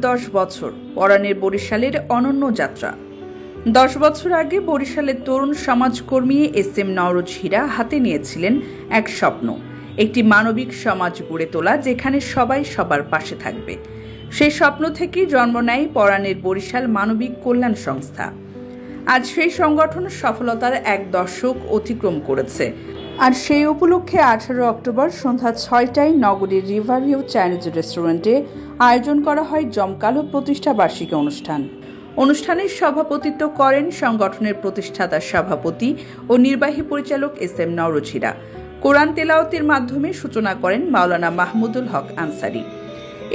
10 বছর পরাণের বরিশালের অনন্য যাত্রা। 10 বছর আগে বরিশালের তরুণ সমাজকর্মী এস.এম. নওরোজ হীরা হাতে নিয়েছিলেন এক স্বপ্ন, একটি মানবিক সমাজ গড়ে তোলা যেখানে সবাই সবার পাশে থাকবে। সেই স্বপ্ন থেকেই জন্ম নেয় পরাণের বরিশাল মানবিক কল্যাণ সংস্থা। আজ সেই সংগঠন সফলতার এক দশক অতিক্রম করেছে। আর সেই উপলক্ষে 18 অক্টোবর সন্ধ্যা 6টায় নগরীর রিভারভিউ চাইনিজ রেস্টুরেন্টে আয়োজন করা হয় জমকালো প্রতিষ্ঠা বার্ষিকী অনুষ্ঠানের সভাপতিত্ব করেন সংগঠনের প্রতিষ্ঠাতা সভাপতি ও নির্বাহী পরিচালক এস.এম. নওরোজ হীরা। কোরআন তেলাওয়াতের মাধ্যমে সূচনা করেন মাওলানা মাহমুদুল হক আনসারী।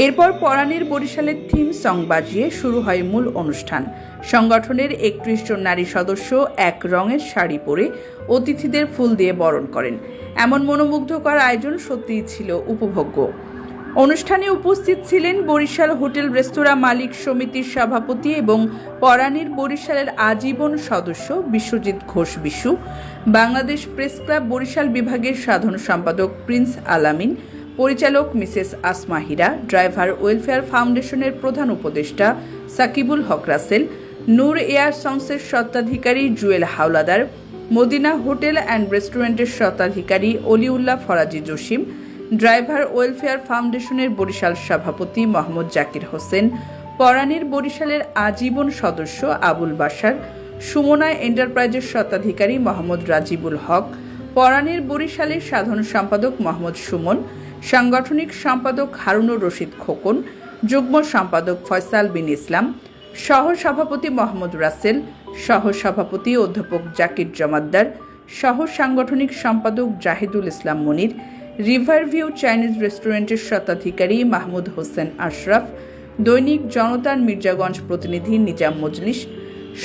এরপর পরাণের বরিশালের থিম সং বাজিয়ে শুরু হয় মূল অনুষ্ঠান। সংগঠনের 31 জন নারী সদস্য এক রঙের শাড়ি পরে অতিথিদের ফুল দিয়ে বরণ করেন। এমন মনোমুগ্ধকর আয়োজন সত্যিই ছিল উপভোগ্য। অনুষ্ঠানে উপস্থিত ছিলেন বরিশাল হোটেল রেস্তোরাঁ মালিক সমিতির সভাপতি এবং পরাণের বরিশালের আজীবন সদস্য বিশ্বজিৎ ঘোষ বিশু, বাংলাদেশ প্রেস ক্লাব বরিশাল বিভাগের সাধারণ সম্পাদক প্রিন্স আলামিন, পরিচালক Mrs Asma Hira, driver welfare ফাউন্ডেশনের প্রধান উপদেষ্টা সাকিবুল হক রাসেল, নূর এয়ার সংসের স্বত্বাধিকারী জুয়েল হাওলাদার, মদিনা হোটেল অ্যান্ড রেস্টুরেন্টের স্বত্বাধিকারী অলিউল্লাহ ফরাজি জসিম, ড্রাইভার ওয়েলফেয়ার ফাউন্ডেশনের বরিশাল সভাপতি মোহাম্মদ জাকির হোসেন, পরাণের বরিশালের আজীবন সদস্য আবুল বাশার, সুমনা এন্টারপ্রাইজের স্বত্বাধিকারী মোহাম্মদ রাজিবুল হক, পরাণের বরিশালের সাধারণ সম্পাদক মোহাম্মদ সুমন, সাংগঠনিক সম্পাদক হারুনুর রশিদ খোকন, যুগ্ম সম্পাদক ফয়সাল বিন ইসলাম, সহ সভাপতি মোহাম্মদ রাসেল, সহ সভাপতি অধ্যাপক জাকির জমাদ্দার, সহ সাংগঠনিক সম্পাদক জাহিদুল ইসলাম মনির, রিভারভিউ চাইনিজ রেস্টুরেন্টের স্বত্বাধিকারী মাহমুদ হোসেন আশরাফ, দৈনিক জনতার মির্জাগঞ্জ প্রতিনিধি নিজাম মজলিস,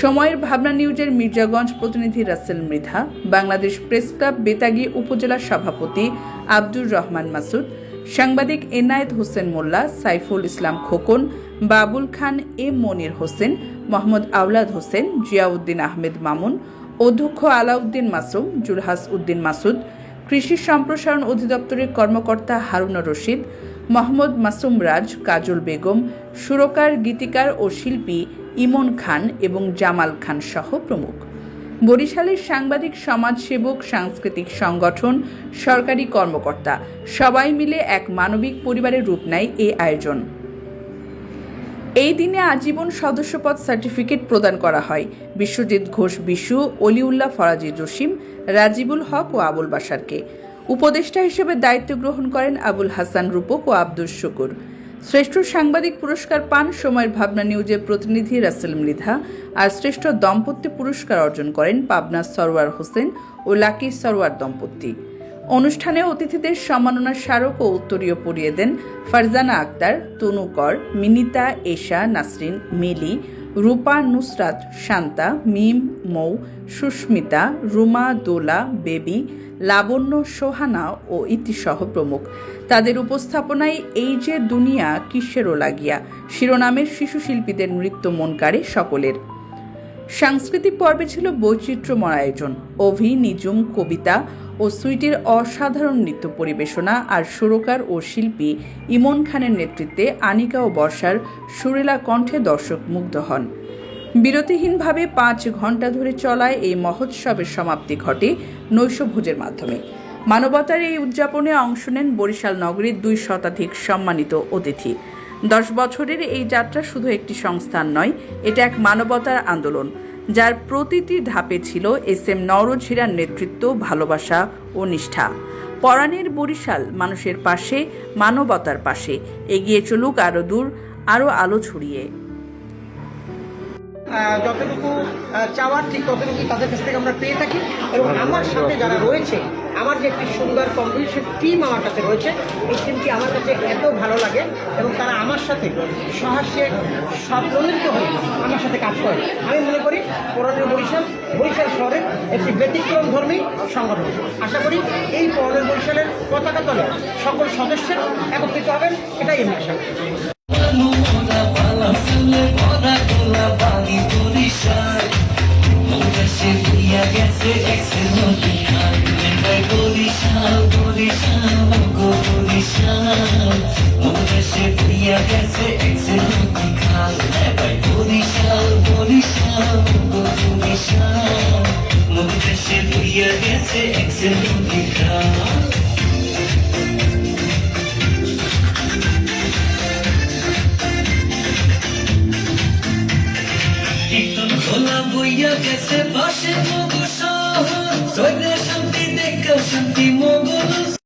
সময়ের ভাবনা নিউজের মির্জাগঞ্জ প্রতিনিধি রাসেল মৃধা, বাংলাদেশ প্রেস ক্লাব বেতাগী উপজেলা সভাপতি আব্দুর রহমান মাসুদ, সাংবাদিক এনায়েত হোসেন মোল্লা, সাইফুল ইসলাম খোকন, বাবুল খান এম মনির হোসেন, মোহাম্মদ আওলাদ হোসেন, জিয়াউদ্দিন আহমেদ মামুন, অধ্যক্ষ আলাউদ্দিন মাসুম, জুলহাস উদ্দিন মাসুদ, কৃষি সম্প্রসারণ অধিদপ্তরের কর্মকর্তা হারুনুর রশিদ, মোহাম্মদ মাসুম রাজ, কাজল বেগম, সুরকার, গীতিকার ও শিল্পী ইমন খান এবং জামাল খান সহ প্রমুখ। বরিশালের সাংবাদিক, সমাজসেবক, সাংস্কৃতিক সংগঠন, সরকারি কর্মকর্তা সবাই মিলে এক মানবিক পরিবারের রূপ নেয় এই আয়োজন। এই দিনে আজীবন সদস্যপদ সার্টিফিকেট প্রদান করা হয় বিশ্বজিৎ ঘোষ বিশু, অলিউল্লাহ ফরাজি জসিম, রাজিবুল হক ও আবুল বাশারকে। উপদেষ্টা হিসেবে দায়িত্ব গ্রহণ করেন আবুল হাসান রূপক ও আব্দুল শুকুর। শ্রেষ্ঠ সাংবাদিক পুরস্কার পান সময়ের ভাবনা নিউজের প্রতিনিধি রাসেল মৃধা, আর শ্রেষ্ঠ দম্পতি পুরস্কার অর্জন করেন পাবনার সরওয়ার হোসেন ও লাকি সরওয়ার দম্পতি। অনুষ্ঠানে অতিথিদের সম্মাননা স্মারক ও উত্তরীয় পরিয়ে দেন ফারজানা আক্তার, তনু কর, মিনিতা, এশা, নাসরিন, মিলি, রূপা, নুসরাত, শান্তা, মিম, মৌ, সুস্মিতা, রুমা, দোলা, বেবি, লাবণ্য, সোহানা ও ইতিসহ প্রমুখ। তাদের উপস্থাপনায় এই যে দুনিয়া কিসেরও লাগিয়া শিরোনামের শিশু শিল্পীদের নৃত্য মন কাড়ে সকলের। সাংস্কৃতিক পর্বে ছিল বৈচিত্র্যময় আয়োজন। অভি, নিজুম, কবিতা ও সুইটির অসাধারণ নৃত্য পরিবেশনা আর সুরকার ও শিল্পী ইমন খানের নেতৃত্বে আনিকা ও বর্ষার সুরেলা কণ্ঠে দর্শক মুগ্ধ হন। বিরতিহীনভাবে 5 ঘন্টা ধরে চলায় এই মহোৎসবের সমাপ্তি ঘটে নৈশভোজের মাধ্যমে। মানবতার এই উদযাপনে অংশ নেন বরিশাল নগরীর 2 শতাধিক সম্মানিত অতিথি। 10 বছরের এই যাত্রা শুধু একটি সংস্থান নয়, এটা এক মানবতার আন্দোলন, যার প্রতিটি ধাপে ছিল এস.এম. নওরোজ হীরার নেতৃত্ব, ভালোবাসা ও নিষ্ঠা। পরাণের বরিশাল মানুষের পাশে, মানবতার পাশে এগিয়ে চলুক আরো দূর, আরো আলো ছড়িয়ে। যতটুকু চাওয়ার ঠিক ততটুকু তাদের কাছ থেকে আমরা পেয়ে থাকি। এবং আমার সাথে যারা রয়েছে, আমার যে একটি সুন্দর কম্পিটিশন টিম আমার কাছে রয়েছে, এই টিমটি আমার কাছে এত ভালো লাগে এবং তারা আমার সাথে সহাস্যে স্বপ্রণীত হয়ে আমার সাথে কাজ করে। আমি মনে করি পরাণের বরিশাল শহরের একটি ব্যতিক্রম ধর্মী সংগঠন। আশা করি এই পরাণের বরিশালের পতাকা তলে সকল সদস্যের একত্রিত হবেন, এটাই আমি আশা করি। গেছে এক্সেল নদী, বরিশাল বরিশাল গো বরিশাল। বরিশাল মধুদেশে দিয়া গেছে এক্সেলেন্ট খাল ভাই বরিশাল বরিশাল বরিশাল মধুদেশে দিয়া গেছে এক্সেলেন্ট খাল খোলা বইয়া গেছে পাশে